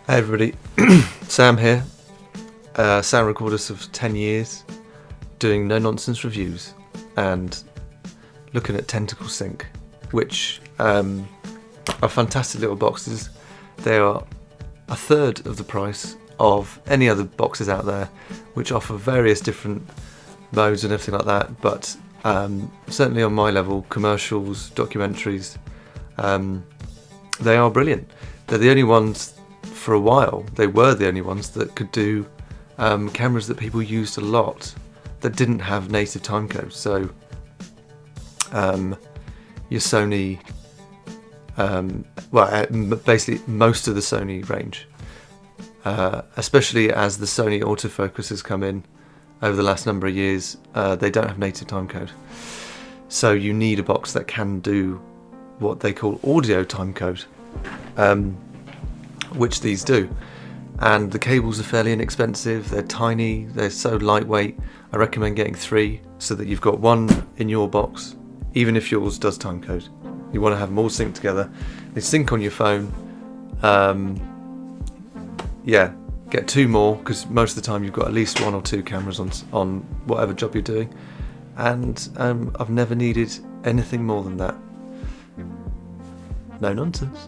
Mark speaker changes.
Speaker 1: Hey everybody, Sam here, sound recordist of 10 years, doing no nonsense reviews and looking at Tentacle Sync, which are fantastic little boxes. They are a third of the price of any other boxes out there, which offer various different modes and everything like that, but certainly on my level, commercials, documentaries, they are brilliant. They're the only ones. For a while, they were the only ones that could do cameras that people used a lot that didn't have native timecode. So your Sony, basically most of the Sony range, especially as the Sony autofocus has come in over the last number of years, they don't have native timecode. So you need a box that can do what they call audio timecode. Which these do, and the cables are fairly inexpensive. They're tiny, they're so lightweight. I recommend getting 3 so that you've got one in your box, even if yours does timecode. You want to have them all synced together. They sync on your phone. Get 2 more, because most of the time you've got at least 1 or 2 cameras on whatever job you're doing, and I've never needed anything more than that. No nonsense.